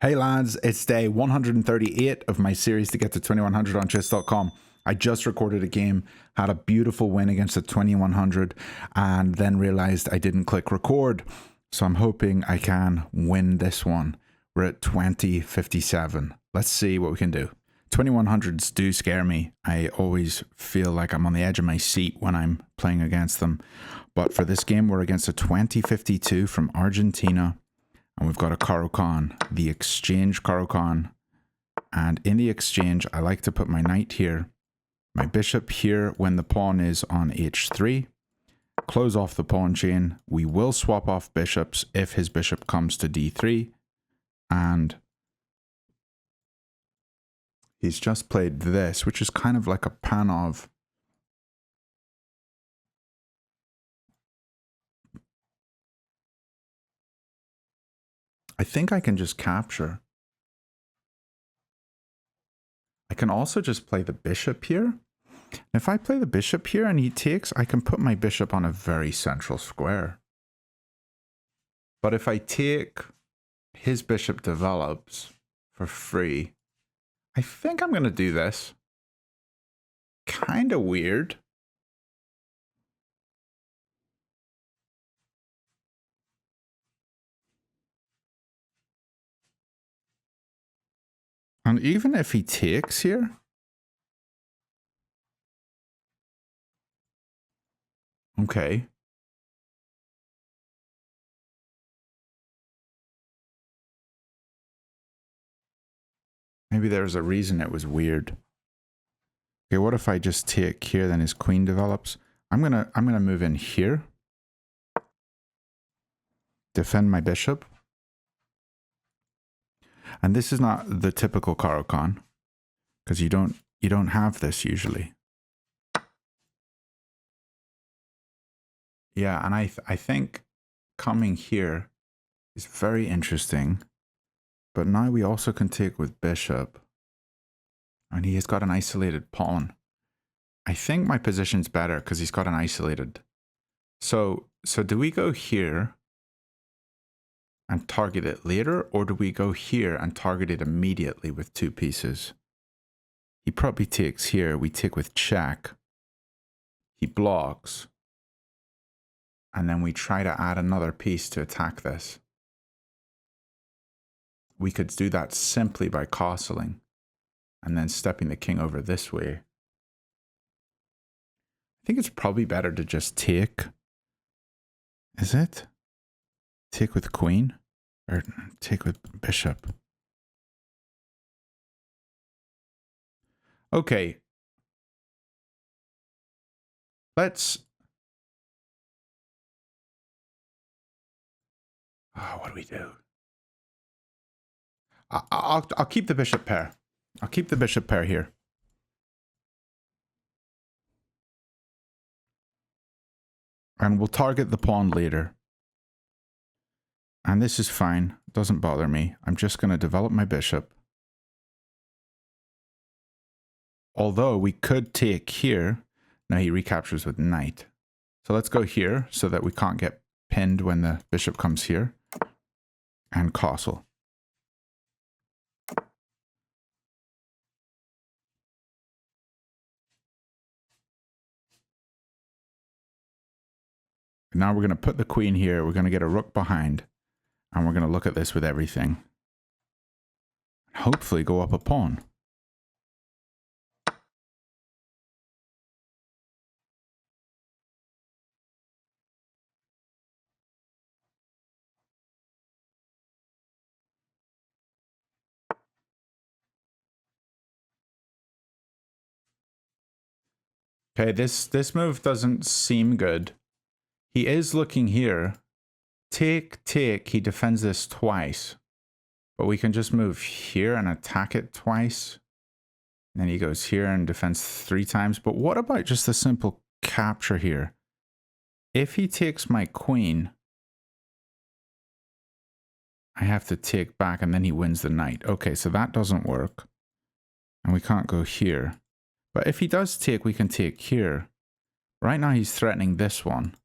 Hey lads, it's day 138 of my series to get to 2100 on chess.com. I just recorded a game, had a beautiful win against the 2100, and then realized I didn't click record. So I'm hoping I can win this one. We're at 2057. Let's see what we can do. 2100s do scare me. I always feel like I'm on the edge of my seat when I'm playing against them. But for this game, we're against a 2052 from Argentina. And we've got a Caro Kann, the exchange Caro Kann. And in the exchange, I like to put my knight here, my bishop here when the pawn is on h3. Close off the pawn chain. We will swap off bishops if his bishop comes to d3. And he's just played this, which is kind of like a Panov. I think I can just capture. I can also just play the bishop here. If I play the bishop here and he takes, I can put my bishop on a very central square. But if I take, his bishop develops for free. I think I'm going to do this. Kind of weird. And even if he takes here, okay. Maybe there's a reason it was weird. Okay, what if I just take here, then his queen develops? I'm gonna move in here. Defend my bishop. And this is not the typical Caro Kann, because you don't have this usually. Yeah, and I think coming here is very interesting. But now we also can take with bishop. And he has got an isolated pawn. I think my position's better because he's got an isolated. So do we go here and target it later, or do we go here and target it immediately with two pieces? He probably takes here. We take with check. He blocks. And then we try to add another piece to attack this. We could do that simply by castling and then stepping the king over this way. I think it's probably better to just take. Is it? Take with queen or take with bishop? Okay. Let's... Oh, what do we do? I'll keep the bishop pair. I'll keep the bishop pair here. And we'll target the pawn later. And this is fine. Doesn't bother me. I'm just going to develop my bishop. Although we could take here. Now he recaptures with knight. So let's go here so that we can't get pinned when the bishop comes here. And castle. Now we're going to put the queen here. We're going to get a rook behind. And we're going to look at this with everything. Hopefully go up a pawn. Okay, this move doesn't seem good. He is looking here. Take, take. He defends this twice. But we can just move here and attack it twice. And then he goes here and defends 3 times. But what about just a simple capture here? If he takes my queen, I have to take back and then he wins the knight. Okay, so that doesn't work. And we can't go here. But if he does take, we can take here. Right now he's threatening this one.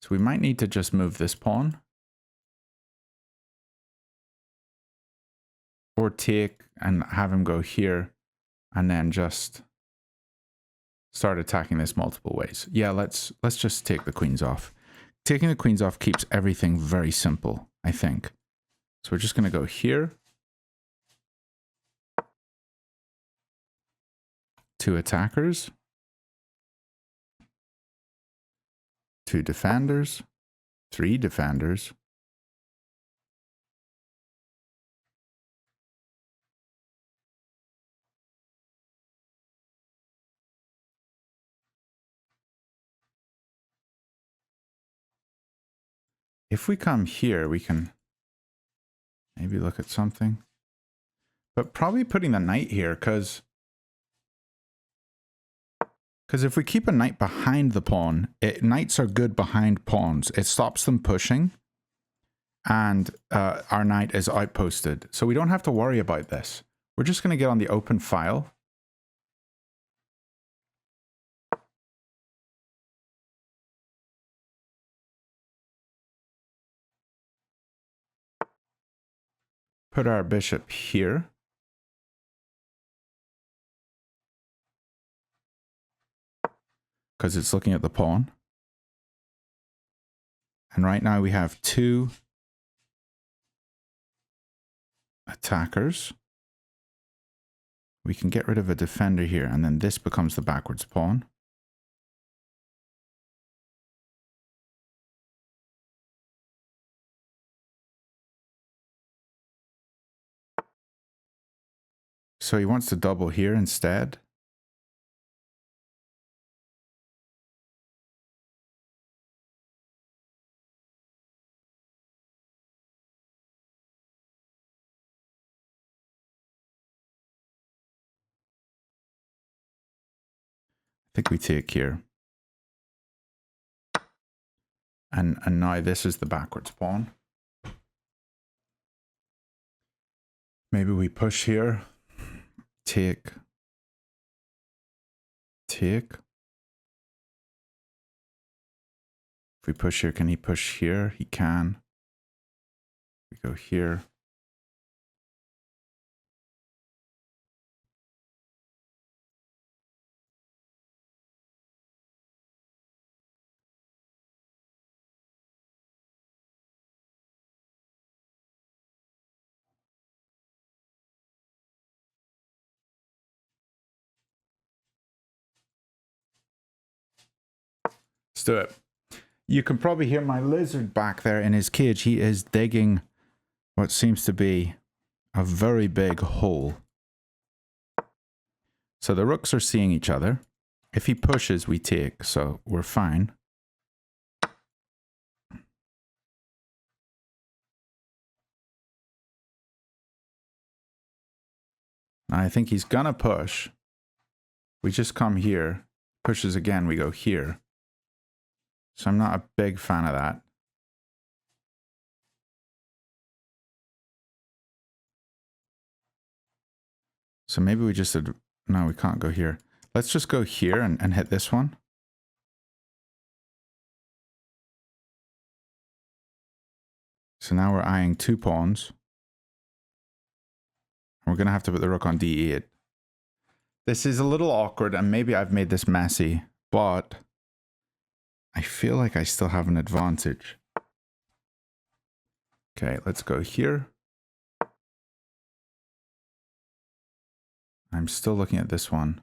So we might need to just move this pawn. Or take and have him go here and then just start attacking this multiple ways. Yeah, let's just take the queens off. Taking the queens off keeps everything very simple, I think. So we're just going to go here. 2 attackers. 2 defenders. 3 defenders. If we come here, we can maybe look at something. But probably putting the knight here, because if we keep a knight behind the pawn, knights are good behind pawns. It stops them pushing, and our knight is outposted. So we don't have to worry about this. We're just going to get on the open file. Put our bishop here. Because it's looking at the pawn. And right now we have 2 attackers. We can get rid of a defender here, and then this becomes the backwards pawn. So he wants to double here instead. I think we take here. And now this is the backwards pawn. Maybe we push here. Take. Take. If we push here, can he push here? He can. We go here. Let's do it. You can probably hear my lizard back there in his cage. He is digging what seems to be a very big hole. So the rooks are seeing each other. If he pushes, we take, so we're fine. I think he's gonna push. We just come here. Pushes again, we go here. So I'm not a big fan of that. So maybe we just said, no, we can't go here. Let's just go here and hit this one. So now we're eyeing 2 pawns. We're going to have to put the rook on d8. This is a little awkward, and maybe I've made this messy, but I feel like I still have an advantage. Okay, let's go here. I'm still looking at this one.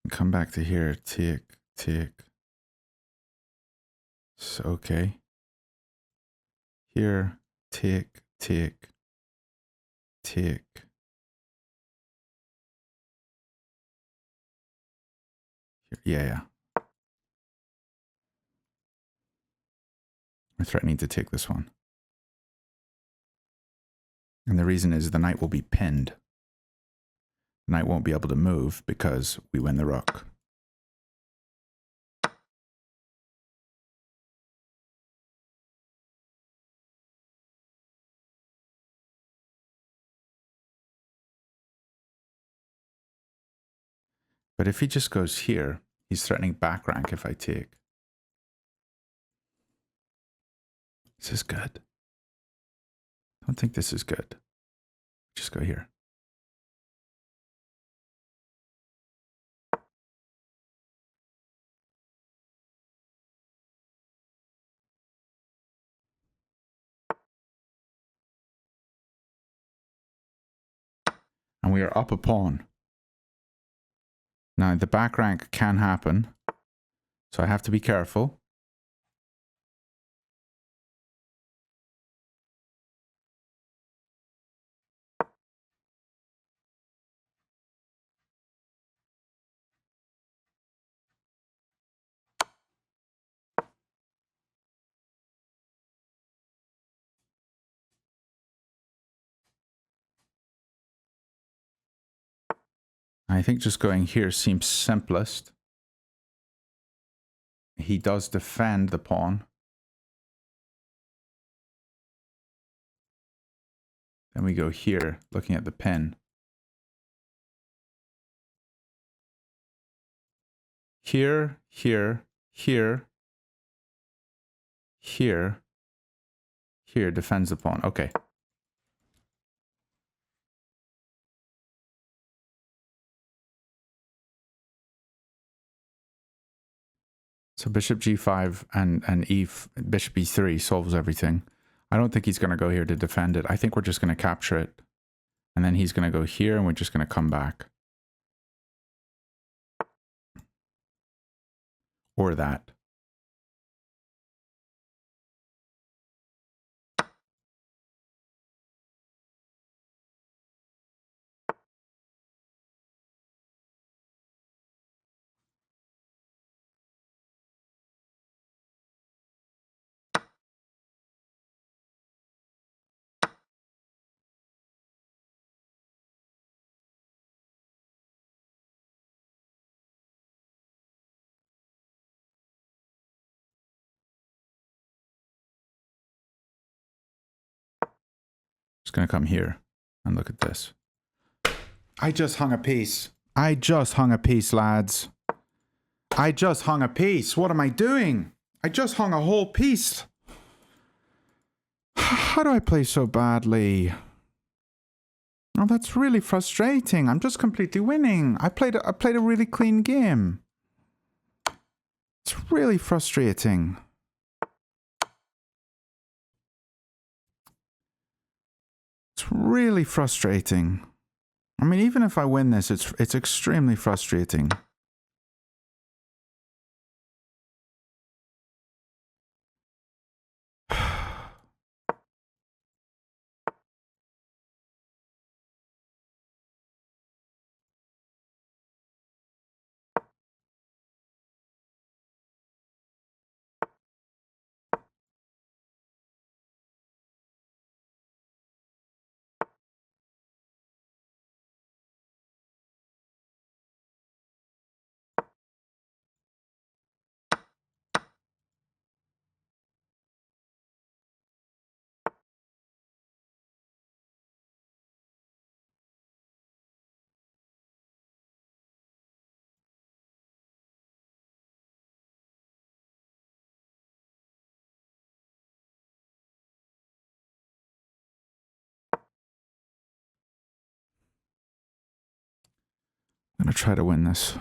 Come back to here, take. So, okay. Here, take. Yeah. We're threatening to take this one. And the reason is the knight will be pinned. The knight won't be able to move because we win the rook. But if he just goes here, He's threatening back rank if I take. This is good. I don't think this is good. Just go here. And we are up a pawn. Now, the back rank can happen, so I have to be careful. I think just going here seems simplest. He does defend the pawn. Then we go here, looking at the pin. Here, here, here, here, here, defends the pawn. Okay. So bishop g5 and bishop e3 solves everything. I don't think he's going to go here to defend it. I think we're just going to capture it. And then he's going to go here and we're just going to come back. Or that. Just going to come here and look at this. I just hung a piece. I just hung a piece, lads. I just hung a piece. What am I doing? I just hung a whole piece. How do I play so badly? Oh, that's really frustrating. I'm just completely winning. I played a really clean game. It's really frustrating. It's really frustrating. I mean, even if I win this, it's extremely frustrating. I'm going to try to win this.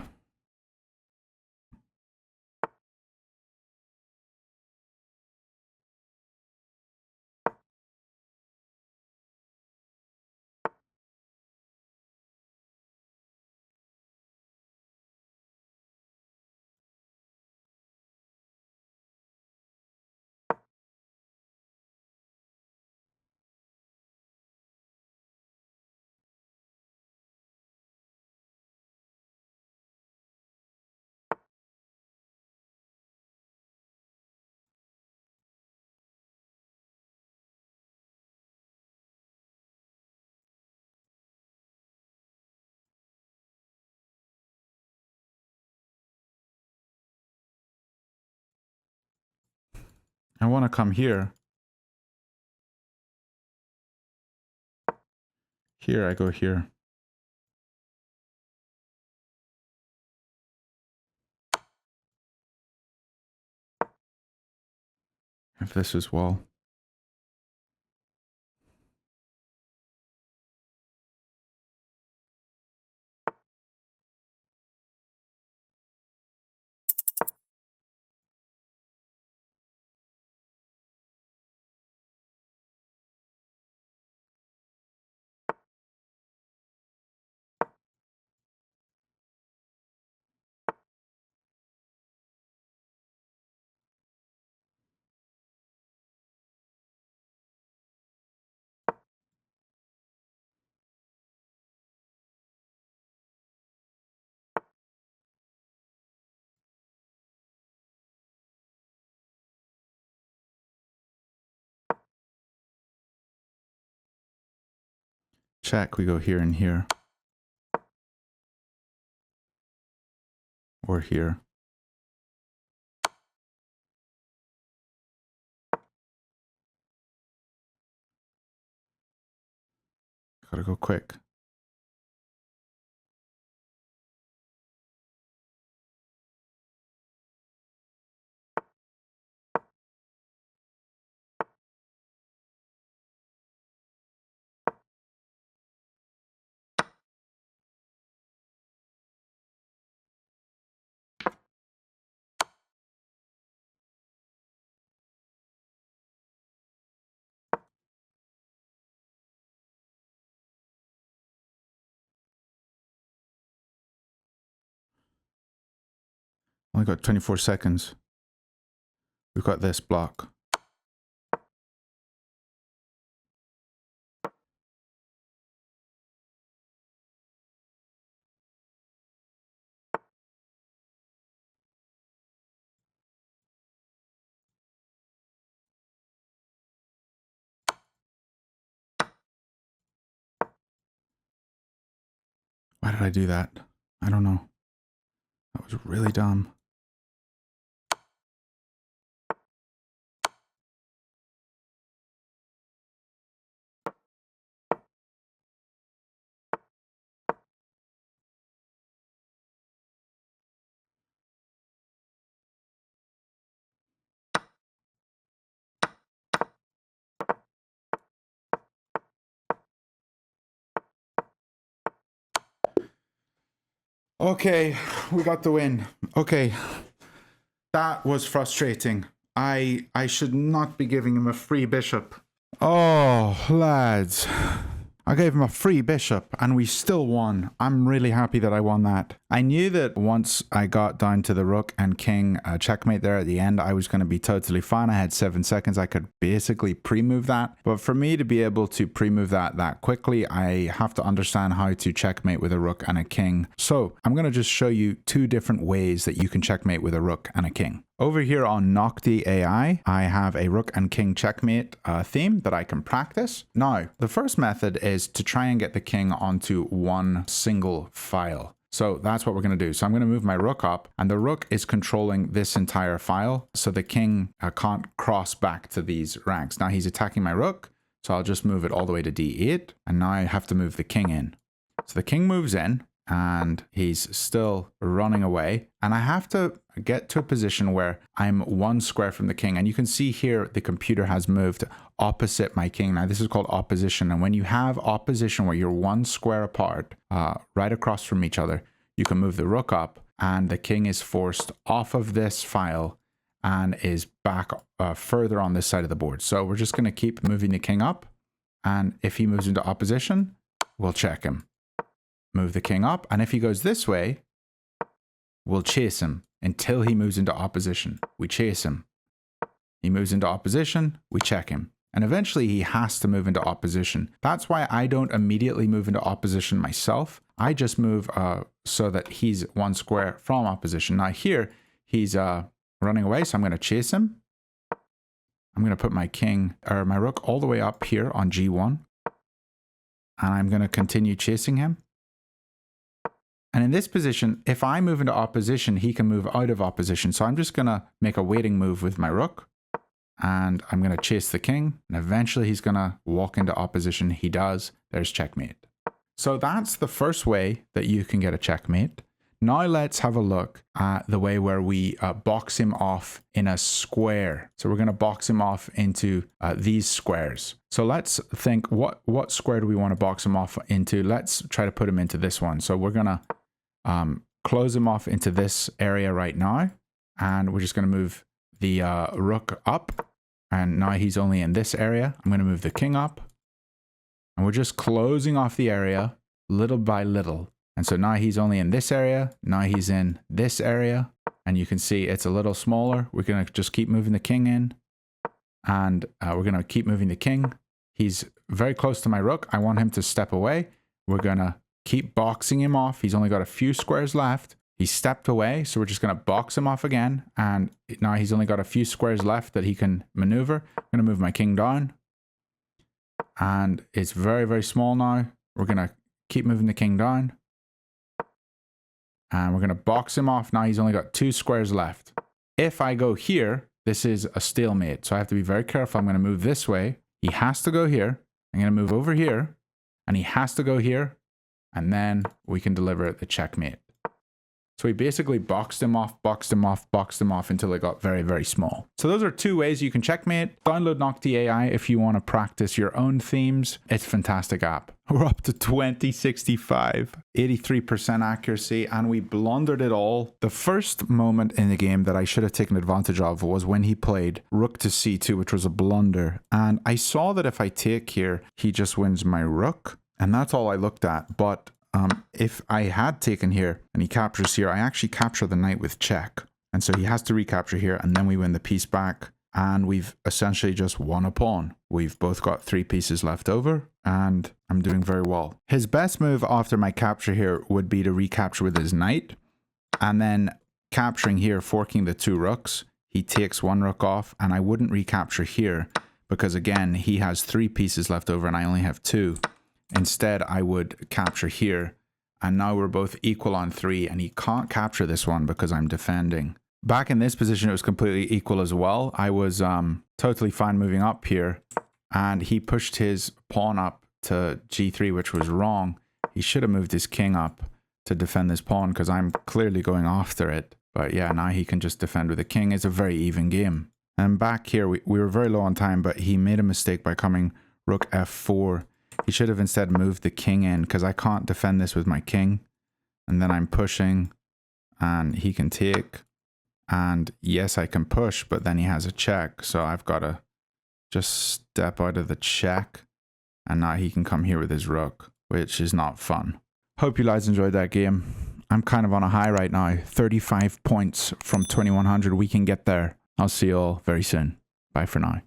I want to come here. Here, I go here. if this is wall. Check, we go here and here. Or here. Gotta go quick. Only got 24 seconds. We've got this block. Why did I do that? I don't know. That was really dumb. Okay, we got the win. Okay, that was frustrating. I should not be giving him a free bishop. Oh, lads. I gave him a free bishop and we still won. I'm really happy that I won that. I knew that once I got down to the rook and king checkmate there at the end, I was going to be totally fine. I had 7 seconds. I could basically pre-move that. But for me to be able to pre-move that quickly, I have to understand how to checkmate with a rook and a king. So I'm going to just show you 2 different ways that you can checkmate with a rook and a king. Over here on Noctie.ai, I have a rook and king checkmate theme that I can practice. Now, the first method is to try and get the king onto one single file. So that's what we're going to do. So I'm going to move my rook up and the rook is controlling this entire file. So the king can't cross back to these ranks. Now he's attacking my rook. So I'll just move it all the way to d8. And now I have to move the king in. So the king moves in and he's still running away. And I have to get to a position where I'm 1 square from the king. And you can see here the computer has moved opposite my king. Now this is called opposition. And when you have opposition where you're 1 square apart, right across from each other, you can move the rook up and the king is forced off of this file and is back further on this side of the board. So we're just going to keep moving the king up. And if he moves into opposition, we'll check him. Move the king up. And if he goes this way, we'll chase him until he moves into opposition. We chase him. He moves into opposition. We check him. And eventually he has to move into opposition. That's why I don't immediately move into opposition myself. I just move so that he's 1 square from opposition. Now here, he's running away, so I'm going to chase him. I'm going to put my king, or my rook all the way up here on g1. And I'm going to continue chasing him. And in this position, if I move into opposition, he can move out of opposition. So I'm just going to make a waiting move with my rook. And I'm going to chase the king. And eventually he's going to walk into opposition. He does. There's checkmate. So that's the first way that you can get a checkmate. Now let's have a look at the way where we box him off in a square. So we're going to box him off into these squares. So let's think, what square do we want to box him off into? Let's try to put him into this one. So we're going to close him off into this area right now. And we're just going to move the rook up. And now he's only in this area. I'm going to move the king up. And we're just closing off the area little by little. And so now he's only in this area. Now he's in this area. And you can see it's a little smaller. We're going to just keep moving the king in. And we're going to keep moving the king. He's very close to my rook. I want him to step away. We're going to keep boxing him off. He's only got a few squares left. He stepped away. So we're just going to box him off again. And now he's only got a few squares left that he can maneuver. I'm going to move my king down. And it's very, very small now. We're going to keep moving the king down. And we're going to box him off. Now he's only got 2 squares left. If I go here, this is a stalemate. So I have to be very careful. I'm going to move this way. He has to go here. I'm going to move over here. And he has to go here. And then we can deliver the checkmate. So we basically boxed him off, boxed him off, boxed him off until it got very, very small. So those are 2 ways you can checkmate. Download Noctie.ai if you want to practice your own themes. It's a fantastic app. We're up to 2065, 83% accuracy, and we blundered it all. The first moment in the game that I should have taken advantage of was when he played rook to c2, which was a blunder. And I saw that if I take here, he just wins my rook. And that's all I looked at. But if I had taken here and he captures here, I actually capture the knight with check. And so he has to recapture here and then we win the piece back. And we've essentially just won a pawn. We've both got 3 pieces left over and I'm doing very well. His best move after my capture here would be to recapture with his knight. And then capturing here, forking the 2 rooks. He takes 1 rook off and I wouldn't recapture here because again, he has 3 pieces left over and I only have 2. Instead, I would capture here, and now we're both equal on 3, and he can't capture this one because I'm defending. Back in this position, it was completely equal as well. I was totally fine moving up here, and he pushed his pawn up to g3, which was wrong. He should have moved his king up to defend this pawn because I'm clearly going after it. But yeah, now he can just defend with a king. It's a very even game. And back here, we were very low on time, but he made a mistake by coming rook f4. He should have instead moved the king in because I can't defend this with my king. And then I'm pushing and he can take. And yes, I can push, but then he has a check. So I've got to just step out of the check. And now he can come here with his rook, which is not fun. Hope you guys enjoyed that game. I'm kind of on a high right now. 35 points from 2100. We can get there. I'll see you all very soon. Bye for now.